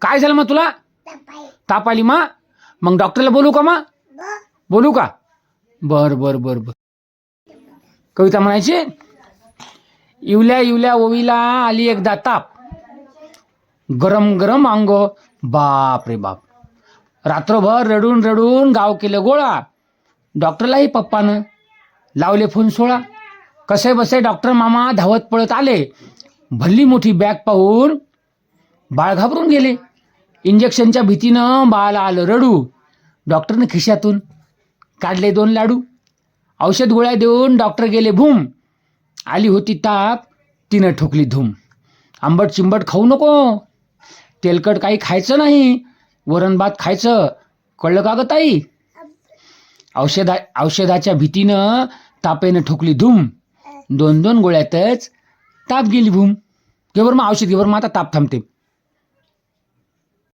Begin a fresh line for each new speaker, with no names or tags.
काय झालं मग तुला? ताप आली मग डॉक्टरला बोलू का बोलू का? बर बर बर बर. कविता म्हणायची, इवल्या इवल्या ओवीला आली एकदा ताप, गरम गरम अंग, बाप रे बाप. रात्रभर रडून रडून गाव केलं गोळा. डॉक्टरलाही पप्पानं लावले फोन 16. कसे बसे डॉक्टर मामा धावत पळत आले. भल्ली मोठी बॅग पाहून बाळ घाबरून गेले. इंजेक्शनच्या भीतीनं बाळाला आलं रडू. डॉक्टरनं खिशातून काढले 2 लाडू. औषध गोळ्या देऊन डॉक्टर गेले भूम. आली होती ताप, तिनं ठोकली धूम. आंबट चिंबट खाऊ नको, तेलकट काही खायचं नाही, वरण भात खायचं, कळलं का ग ताई? औषधाच्या भीतीनं तापेनं ठोकली धूम. 2-2 गोळ्यातच ताप गेली भूम. घे बरं मग औषध, घे बरं मग, आता ताप थांबते.